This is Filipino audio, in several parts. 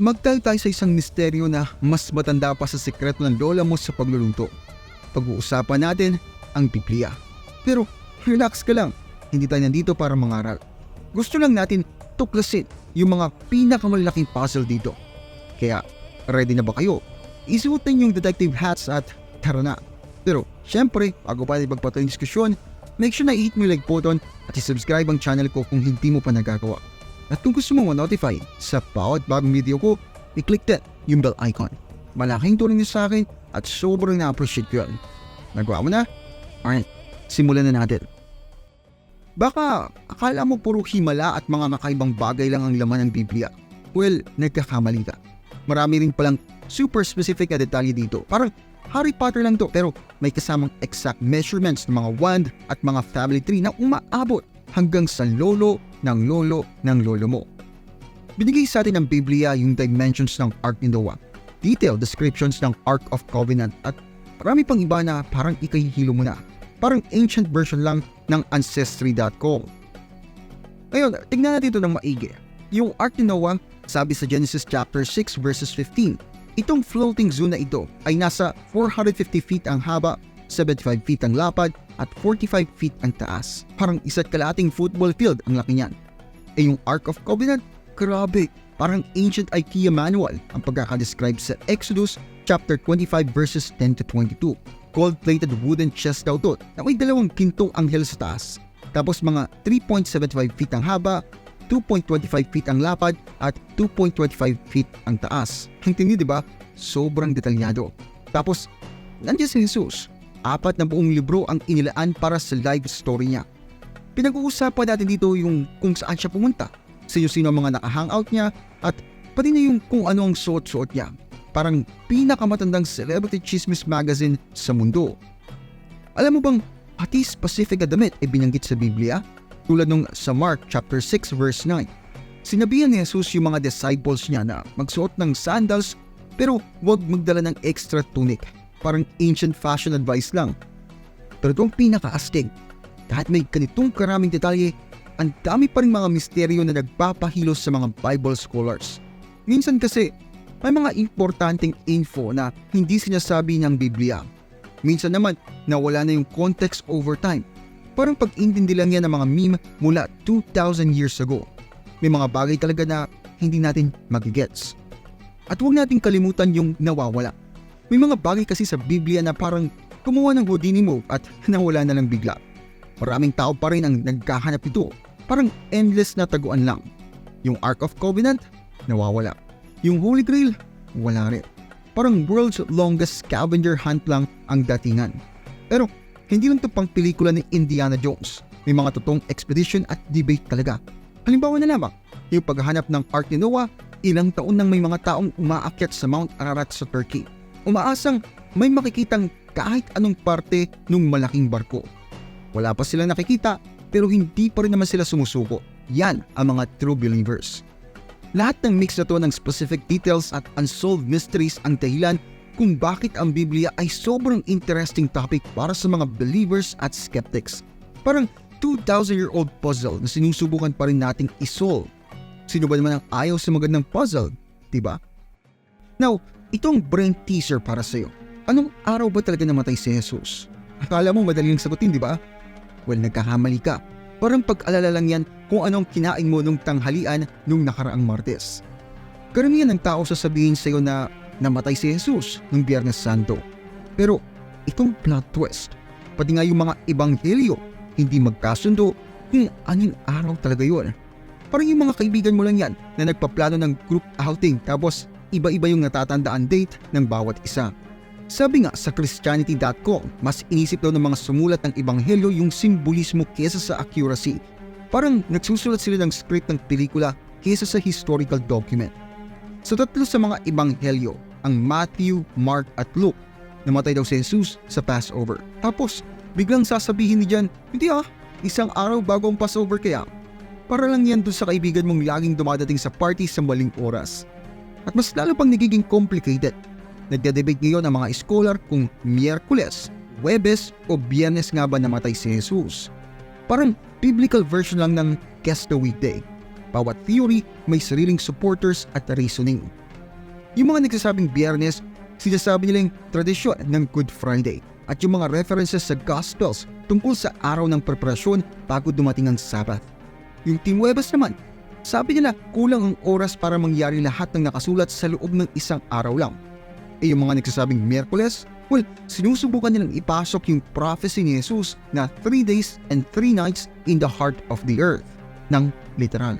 magtayo tayo sa isang misteryo na mas matanda pa sa sikreto ng lola mo sa pagluluto. Pag-uusapan natin ang Biblia. Pero relax ka lang, hindi tayo nandito para mangaral. Gusto lang natin tuklasin yung mga pinakamalaking puzzle dito. Kaya ready na ba kayo? Isuotin yung detective hats at tara na. Pero syempre, bago pa natin magpatuloy yung diskusyon, make sure na i-hit mo yung like button at i-subscribe ang channel ko kung hindi mo pa nagagawa. At kung gusto mo ma-notify sa bawat bagong video ko, i-click that yung bell icon. Malaking tulong niyo sa akin at sobrang na-appreciate ko yun. Nagawa mo na? Alright, simulan na natin. Baka akala mo puro himala at mga makaibang bagay lang ang laman ng Biblia. Well, nagkakamali ka. Marami rin palang super specific na detalye dito. Parang Harry Potter lang to pero may kasamang exact measurements ng mga wand at mga family tree na umaabot hanggang sa lolo ng lolo mo. Binigay sa atin ng Biblia yung dimensions ng Ark ni Noah, detailed descriptions ng Ark of Covenant at marami pang iba na parang ikahihilo mo na. Parang ancient version lang ng Ancestry.com. Ngayon, tingnan natin ito ng maigi. Yung Ark ni Noah, sabi sa Genesis chapter 6 verses 15, itong floating zone na ito ay nasa 450 feet ang haba, 75 feet ang lapad, at 45 feet ang taas. Parang isa't kalahating football field ang laki niyan. Eh yung Ark of Covenant, grabe, parang ancient IKEA manual ang pagkakadescribe sa Exodus chapter 25 verses 10 to 22. Gold-plated wooden chest daw to na may dalawang gintong anghel sa taas. Tapos mga 3.75 feet ang haba, 2.25 feet ang lapad, at 2.25 feet ang taas. Ang tindi, diba? Sobrang detalyado. Tapos, nandiyan si Jesus. 4 na buong libro ang inilaan para sa life story niya. Pinag-uusapan natin dito yung kung saan siya pumunta, sino-sino ang mga naka-hangout niya, at pati na yung kung ano ang suot-suot niya. Parang pinakamatandang celebrity chismis magazine sa mundo. Alam mo bang pati specific na damit ay binanggit sa Biblia? Tulad nung sa Mark chapter 6 verse 9. Sinabihan ni Jesus yung mga disciples niya na magsuot ng sandals pero huwag magdala ng extra tunic. Parang ancient fashion advice lang. Pero itong pinaka-astig, kahit may ganitong karaming detalye, ang dami pa rin mga misteryo na nagpapahilos sa mga Bible scholars. Minsan kasi, may mga importanteng info na hindi sinasabi ng Biblia. Minsan naman, nawala na yung context over time. Parang pag-intindi lang yan ng mga meme mula 2,000 years ago. May mga bagay talaga na hindi natin magigets. At huwag natin kalimutan yung nawawala. May mga bagay kasi sa Biblia na parang kumuha ng Houdini move at nawala na lang bigla. Maraming tao pa rin ang nagkahanap ito. Parang endless na taguan lang. Yung Ark of Covenant, nawawala. Yung Holy Grail, wala rin. Parang world's longest scavenger hunt lang ang datingan. Pero hindi lang ito pang pelikula ni Indiana Jones. May mga totoong expedition at debate talaga. Halimbawa na lamang, yung paghahanap ng Ark ni Noah, ilang taon nang may mga taong umaakyat sa Mount Ararat sa Turkey. Umaasang may makikitang kahit anong parte ng malaking barko. Wala pa silang nakikita pero hindi pa rin naman sila sumusuko. Yan ang mga true believers. Lahat ng mix na to ng specific details at unsolved mysteries ang dahilan kung bakit ang Biblia ay sobrang interesting topic para sa mga believers at skeptics. Parang 2,000-year-old puzzle na sinusubukan pa rin nating isolve. Sino ba naman ang ayaw sa magandang puzzle? Diba? Now, itong brain teaser para sa'yo. Anong araw ba talaga namatay si Jesus? Akala mo madaling sagutin, di ba? Well, nagkakamali ka. Parang pag-alala lang yan kung anong kinain mo nung tanghalian nung nakaraang Martes. Karamihan ng tao sasabihin sa'yo na namatay si Jesus nung Biyernes Santo. Pero itong plot twist, pati nga yung mga ebanghelyo, hindi magkasundo kung anong araw talaga yun. Parang yung mga kaibigan mo lang yan na nagpaplano ng group outing tapos iba-iba yung natatandaan date ng bawat isa. Sabi nga sa Christianity.com, mas inisip daw ng mga sumulat ng ebanghelyo yung simbolismo kesa sa accuracy. Parang nagsusulat sila ng script ng pelikula kesa sa historical document. Sa tatlo sa mga ebanghelyo, ang Matthew, Mark at Luke, namatay daw si Jesus sa Passover. Tapos, biglang sasabihin ni John, hindi isang araw bago ang Passover kaya. Para lang yan dun sa kaibigan mong laging dumadating sa party sa maling oras. At mas lalo pang nagiging complicated. Nagdedebate ngayon ang mga scholar kung Miyerkules, Huwebes o Biyernes nga ba namatay si Jesus. Parang biblical version lang ng guess the weekday. Bawat theory may sariling supporters at reasoning. Yung mga nagsasabing Biyernes, sinasabi nilang tradisyon ng Good Friday at yung mga references sa Gospels tungkol sa araw ng preparasyon bago dumating ang Sabbath. Yung Team Huwebes naman, sabi nila kulang ang oras para mangyari lahat ng nakasulat sa loob ng isang araw lang. Yung mga nagsasabing Miyerkules, well, sinusubukan nilang ipasok yung prophecy ni Jesus na 3 days and 3 nights in the heart of the earth, ng literal.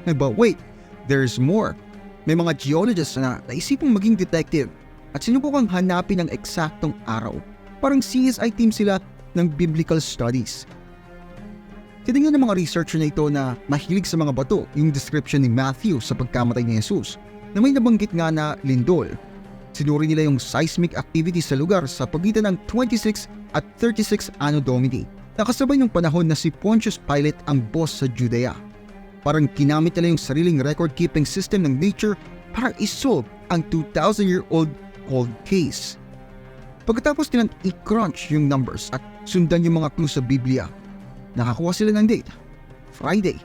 But wait, there's more. May mga geologists na naisipong maging detective at sinubukang hanapin ang eksaktong araw. Parang CSI team sila ng biblical studies. Tinignan ng mga researcher na ito na mahilig sa mga bato yung description ni Matthew sa pagkamatay ni Jesus na may nabanggit nga na lindol. Sinuri nila yung seismic activity sa lugar sa pagitan ng 26 at 36 Anno Domini. Nakasabay ng panahon na si Pontius Pilate ang boss sa Judea. Parang kinamit nila yung sariling record-keeping system ng nature para isolve ang 2,000-year-old cold case. Pagkatapos nilang i-crunch yung numbers at sundan yung mga clues sa Biblia, nakakuha sila ng date, Friday,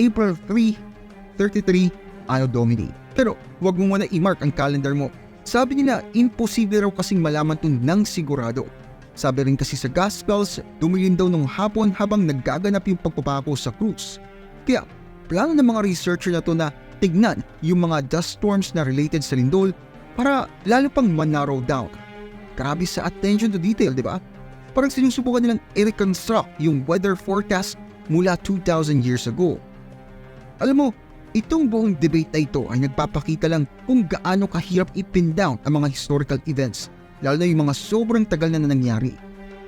April 3, 33 Anno Domini. Pero wag mo muna i-mark ang calendar mo. Sabi nila, imposible raw kasing malaman ito ng sigurado. Sabi rin kasi sa Gospels, dumilin daw nung hapon habang naggaganap yung pagpapako sa krus. Kaya, plano ng mga researcher na to na tignan yung mga dust storms na related sa lindol para lalo pang man-narrow down. Grabe sa attention to detail, di ba? Parang sinusubukan nilang i-reconstruct yung weather forecast mula 2,000 years ago. Alam mo, itong buong debate na ito ay nagpapakita lang kung gaano kahirap i-pin down ang mga historical events, lalo na yung mga sobrang tagal na nangyari.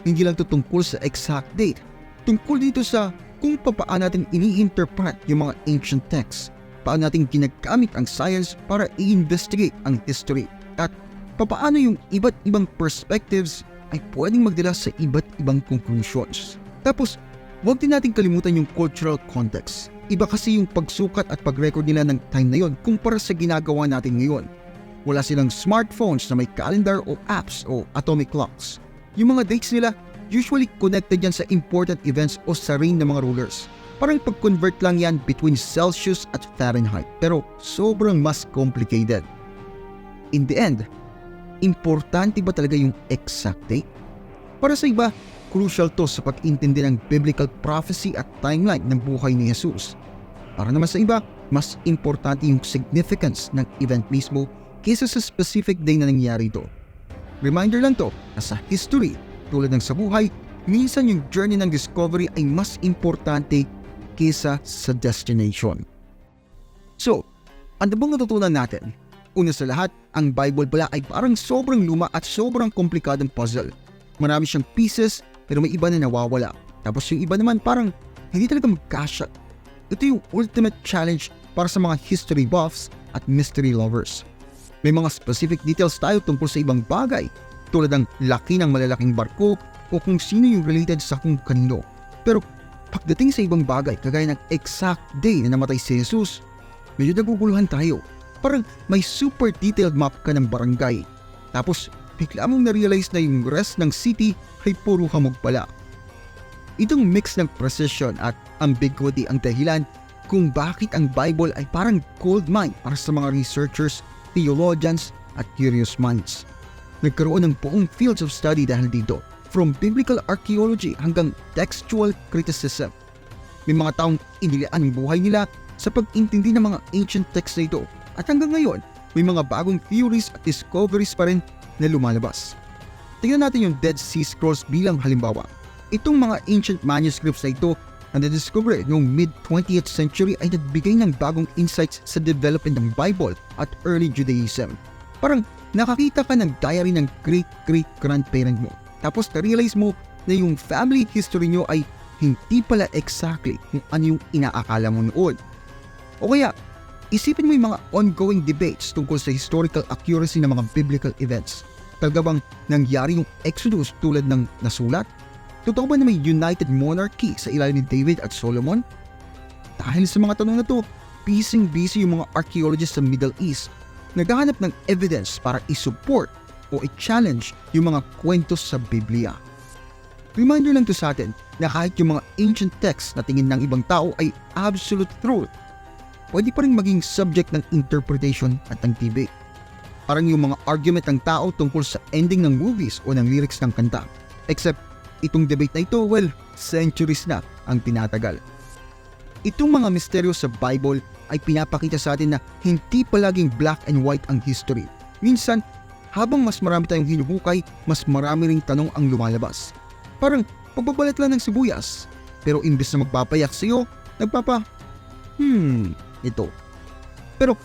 Hindi lang ito tungkol sa exact date, tungkol dito sa kung paano natin ini-interpret yung mga ancient texts, paano natin ginagamit ang science para i-investigate ang history, at paano yung iba't ibang perspectives ay pwedeng magdala sa iba't ibang conclusions. Tapos, huwag din natin kalimutan yung cultural context. Iba kasi yung pagsukat at pag-record nila ng time na yon kumpara sa ginagawa natin ngayon. Wala silang smartphones na may calendar o apps o atomic clocks. Yung mga dates nila usually connected yan sa important events o sa reign ng mga rulers. Parang pag-convert lang yan between Celsius at Fahrenheit, pero sobrang mas complicated. In the end, importante ba talaga yung exact date? Para sa iba, crucial to sa pag-intindi ng biblical prophecy at timeline ng buhay ni Jesus. Para naman sa iba, mas importante yung significance ng event mismo kaysa sa specific day na nangyari ito. Reminder lang to na sa history, tulad ng sa buhay, minsan yung journey ng discovery ay mas importante kaysa sa destination. So, ano bang natutunan natin? Una sa lahat, ang Bible pala ay parang sobrang luma at sobrang komplikadong puzzle. Marami siyang pieces pero may iba na nawawala. Tapos yung iba naman parang hindi talaga magkasya. Ito yung ultimate challenge para sa mga history buffs at mystery lovers. May mga specific details tayo tungkol sa ibang bagay, tulad ng laki ng malalaking barko o kung sino yung related sa kung kanino. Pero pagdating sa ibang bagay, kagaya ng exact day na namatay si Jesus, medyo naguguluhan tayo. Parang may super detailed map ka ng barangay. Tapos bigla mong na-realize na yung rest ng city ay puro hamog pala. Itong mix ng precision at ambiguity ang dahilan kung bakit ang Bible ay parang gold mine para sa mga researchers, theologians at curious minds. Nagkaroon ng buong fields of study dahil dito, from biblical archaeology hanggang textual criticism. May mga taong inilaan ang buhay nila sa pag-intindi ng mga ancient texts na ito, at hanggang ngayon, may mga bagong theories at discoveries pa rin na lumalabas. Tingnan natin yung Dead Sea Scrolls bilang halimbawa. Itong mga ancient manuscripts na ito na na-discover noong mid-20th century ay nagbigay ng bagong insights sa development ng Bible at early Judaism. Parang nakakita ka ng diary ng great-great-grandparent mo. Tapos na-realize mo na yung family history nyo ay hindi pala exactly kung ano yung inaakala mo noon. O kaya, isipin mo yung mga ongoing debates tungkol sa historical accuracy ng mga biblical events. Talaga bang nangyari yung Exodus tulad ng nasulat? Totoo ba na may united monarchy sa ilalim ni David at Solomon? Dahil sa mga tanong na to, busy yung mga archaeologists sa Middle East, naghahanap ng evidence para i-support o i-challenge yung mga kwento sa Biblia. Reminder lang to sa atin na kahit yung mga ancient texts na tingin ng ibang tao ay absolute truth, pwede pa rin maging subject ng interpretation at ng debate. Parang yung mga argument ng tao tungkol sa ending ng movies o ng lyrics ng kanta. Except, itong debate na ito, well, centuries na ang tinatagal. Itong mga misteryo sa Bible ay pinapakita sa atin na hindi palaging black and white ang history. Minsan, habang mas marami tayong hinuhukay, mas marami ring tanong ang lumalabas. Parang pagbabalat lang ng sibuyas. Pero imbes na magpapayak sa'yo, ito. Pero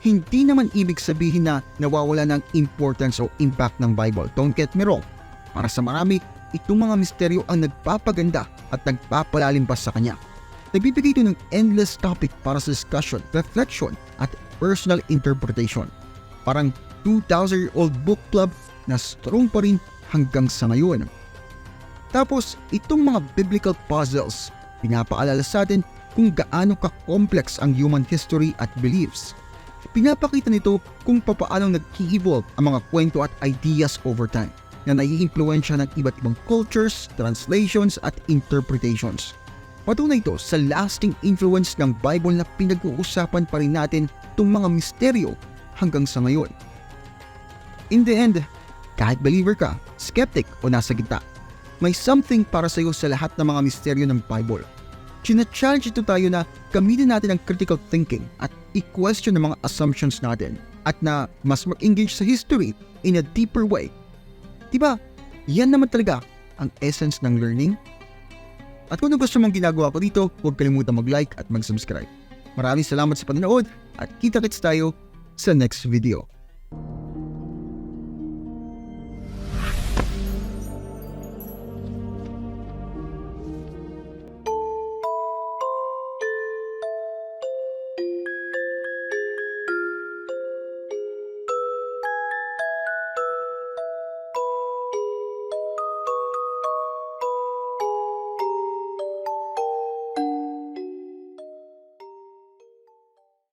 hindi naman ibig sabihin na nawawala ng importance o impact ng Bible. Don't get me wrong. Para sa marami, itong mga misteryo ang nagpapaganda at nagpapalalim pa sa kanya. Nagbibigay ito ng endless topic para sa discussion, reflection, at personal interpretation. Parang 2,000-year-old book club na strong pa rin hanggang sa ngayon. Tapos, itong mga biblical puzzles, pinapaalala sa atin kung gaano ka-complex ang human history at beliefs. Pinapakita nito kung papaano nag-evolve ang mga kwento at ideas over time na nai-impluwensya ng iba't ibang cultures, translations at interpretations. Patunay ito sa lasting influence ng Bible na pinag-uusapan pa rin natin itong mga misteryo hanggang sa ngayon. In the end, kahit believer ka, skeptic o nasa gitna, may something para sa iyo sa lahat ng mga misteryo ng Bible. China-challenge ito tayo na gamitin natin ang critical thinking at i-question ang mga assumptions natin at na mas mag-engage sa history in a deeper way. Diba? Yan naman talaga ang essence ng learning. At kung gusto mong ginagawa ko dito, huwag kalimutan mag-like at mag-subscribe. Maraming salamat sa panonood at kita-kits tayo sa next video.